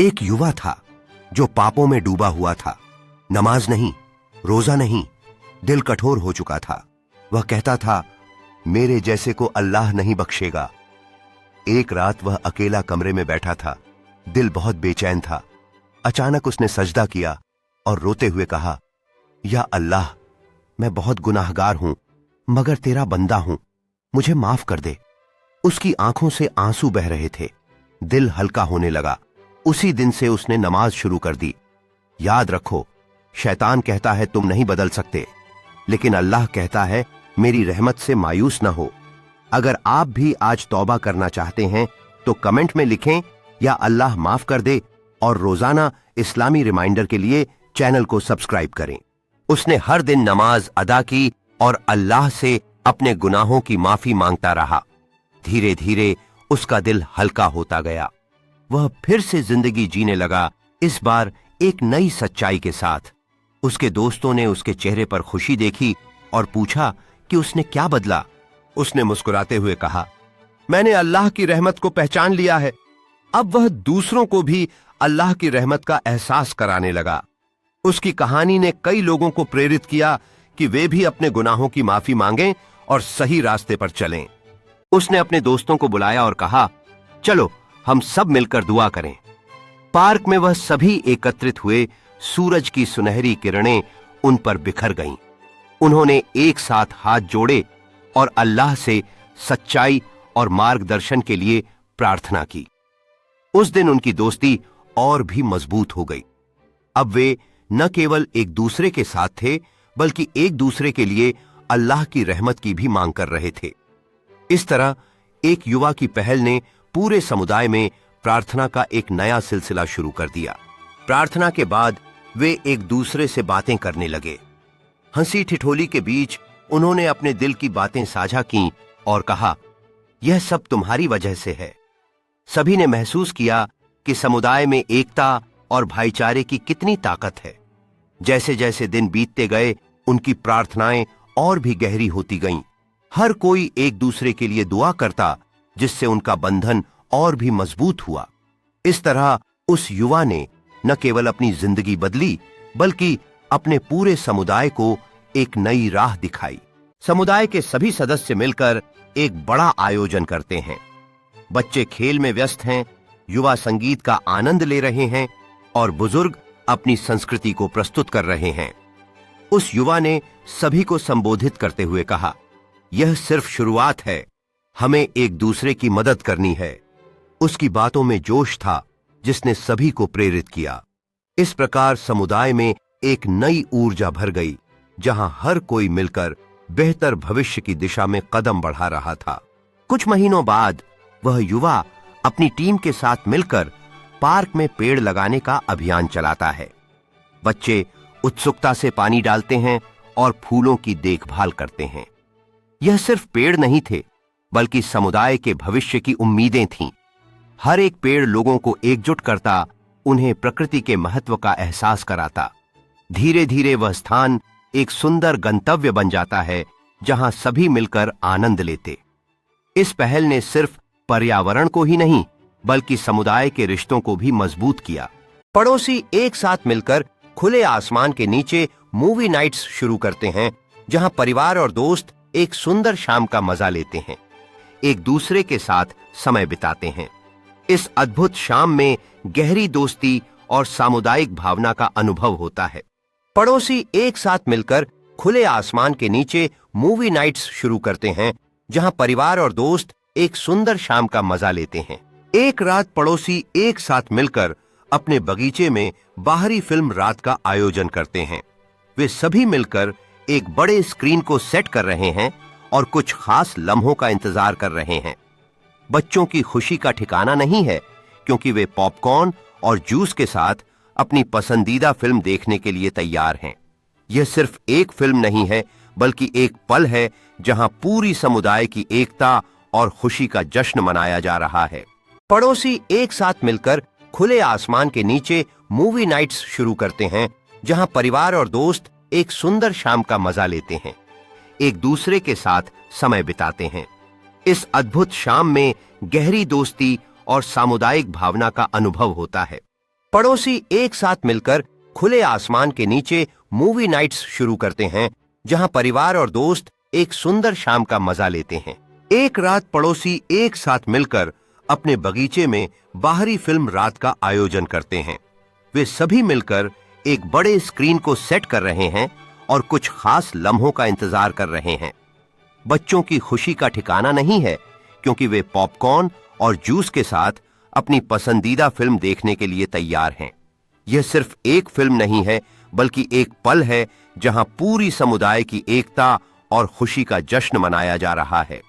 एक युवा था जो पापों में डूबा हुआ था। नमाज नहीं, रोजा नहीं, दिल कठोर हो चुका था। वह कहता था, मेरे जैसे को अल्लाह नहीं बख्शेगा। एक रात वह अकेला कमरे में बैठा था, दिल बहुत बेचैन था। अचानक उसने सजदा किया और रोते हुए कहा, या अल्लाह, मैं बहुत गुनाहगार हूं, मगर तेरा बंदा हूं, मुझे माफ कर दे। उसकी आंखों से आंसू बह रहे थे। दिल हल्का होने लगा। उसी दिन से उसने नमाज शुरू कर दी। याद रखो, शैतान कहता है तुम नहीं बदल सकते, लेकिन अल्लाह कहता है मेरी रहमत से मायूस न हो। अगर आप भी आज तौबा करना चाहते हैं तो कमेंट में लिखें, या अल्लाह माफ कर दे, और रोजाना इस्लामी रिमाइंडर के लिए चैनल को सब्सक्राइब करें। उसने हर दिन नमाज अदा की और अल्लाह से अपने गुनाहों की माफी मांगता रहा। धीरे धीरे उसका दिल हल्का होता गया। वह फिर से जिंदगी जीने लगा, इस बार एक नई सच्चाई के साथ। उसके दोस्तों ने उसके चेहरे पर खुशी देखी और पूछा कि उसने क्या बदला। उसने मुस्कुराते हुए कहा, मैंने अल्लाह की रहमत को पहचान लिया है। अब वह दूसरों को भी अल्लाह की रहमत का एहसास कराने लगा। उसकी कहानी ने कई लोगों को प्रेरित किया कि वे भी अपने गुनाहों की माफी मांगें और सही रास्ते पर चलें। उसने अपने दोस्तों को बुलाया और कहा, चलो हम सब मिलकर दुआ करें। पार्क में वह सभी एकत्रित हुए। सूरज की सुनहरी किरणें उन पर बिखर गईं। उन्होंने एक साथ हाथ जोड़े और अल्लाह से सच्चाई और मार्गदर्शन के लिए प्रार्थना की। उस दिन उनकी दोस्ती और भी मजबूत हो गई। अब वे न केवल एक दूसरे के साथ थे, बल्कि एक दूसरे के लिए अल्लाह की रहमत की भी मांग कर रहे थे। इस तरह एक युवा की पहल ने पूरे समुदाय में प्रार्थना का एक नया सिलसिला शुरू कर दिया। प्रार्थना के बाद वे एक दूसरे से बातें करने लगे। हंसी ठिठोली के बीच उन्होंने अपने दिल की बातें साझा की और कहा, यह सब तुम्हारी वजह से है। सभी ने महसूस किया कि समुदाय में एकता और भाईचारे की कितनी ताकत है। जैसे जैसे दिन बीतते गए, उनकी प्रार्थनाएं और भी गहरी होती गईं। हर कोई एक दूसरे के लिए दुआ करता, जिससे उनका बंधन और भी मजबूत हुआ। इस तरह उस युवा ने न केवल अपनी जिंदगी बदली, बल्कि अपने पूरे समुदाय को एक नई राह दिखाई। समुदाय के सभी सदस्य मिलकर एक बड़ा आयोजन करते हैं। बच्चे खेल में व्यस्त हैं, युवा संगीत का आनंद ले रहे हैं और बुजुर्ग अपनी संस्कृति को प्रस्तुत कर रहे हैं। उस युवा ने सभी को संबोधित करते हुए कहा, यह सिर्फ शुरुआत है, हमें एक दूसरे की मदद करनी है। उसकी बातों में जोश था, जिसने सभी को प्रेरित किया। इस प्रकार समुदाय में एक नई ऊर्जा भर गई, जहां हर कोई मिलकर बेहतर भविष्य की दिशा में कदम बढ़ा रहा था। कुछ महीनों बाद वह युवा अपनी टीम के साथ मिलकर पार्क में पेड़ लगाने का अभियान चलाता है। बच्चे उत्सुकता से पानी डालते हैं और फूलों की देखभाल करते हैं। यह सिर्फ पेड़ नहीं थे, बल्कि समुदाय के भविष्य की उम्मीदें थीं। हर एक पेड़ लोगों को एकजुट करता, उन्हें प्रकृति के महत्व का एहसास कराता। धीरे धीरे वह स्थान एक सुंदर गंतव्य बन जाता है, जहां सभी मिलकर आनंद लेते। इस पहल ने सिर्फ पर्यावरण को ही नहीं, बल्कि समुदाय के रिश्तों को भी मजबूत किया। पड़ोसी एक साथ मिलकर खुले आसमान के नीचे मूवी नाइट्स शुरू करते हैं, जहां परिवार और दोस्त एक सुंदर शाम का मजा लेते हैं, एक दूसरे के साथ समय बिताते हैं। इस अद्भुत शाम में गहरी दोस्ती और सामुदायिक भावना का अनुभव होता है। पड़ोसी एक साथ मिलकर खुले आसमान के नीचे मूवी नाइट्स शुरू करते हैं, जहां परिवार और दोस्त एक सुंदर शाम का मजा लेते हैं। एक रात पड़ोसी एक साथ मिलकर अपने बगीचे में बाहरी फिल्म रात का आयोजन करते हैं। वे सभी मिलकर एक बड़े स्क्रीन को सेट कर रहे हैं और कुछ खास लम्हों का इंतजार कर रहे हैं। बच्चों की खुशी का ठिकाना नहीं है, क्योंकि वे पॉपकॉर्न और जूस के साथ अपनी पसंदीदा फिल्म देखने के लिए तैयार हैं। यह सिर्फ एक फिल्म नहीं है, बल्कि एक पल है, जहां पूरी समुदाय की एकता और खुशी का जश्न मनाया जा रहा है। पड़ोसी एक साथ मिलकर खुले आसमान के नीचे मूवी नाइट्स शुरू करते हैं, जहां परिवार और दोस्त एक सुंदर शाम का मजा लेते हैं, एक दूसरे के साथ समय बिताते हैं। इस अद्भुत शाम में गहरी दोस्ती और सामुदायिक भावना का अनुभव होता है। पड़ोसी एक साथ मिलकर खुले आसमान के नीचे मूवी नाइट्स शुरू करते हैं, जहां परिवार और दोस्त एक सुंदर शाम का मजा लेते हैं। एक रात पड़ोसी एक साथ मिलकर अपने बगीचे में बाहरी फिल्म रात का आयोजन करते हैं। वे सभी मिलकर एक बड़े स्क्रीन को सेट कर रहे हैं और कुछ खास लम्हों का इंतजार कर रहे हैं। बच्चों की खुशी का ठिकाना नहीं है, क्योंकि वे पॉपकॉर्न और जूस के साथ अपनी पसंदीदा फिल्म देखने के लिए तैयार हैं। यह सिर्फ एक फिल्म नहीं है, बल्कि एक पल है जहां पूरी समुदाय की एकता और खुशी का जश्न मनाया जा रहा है।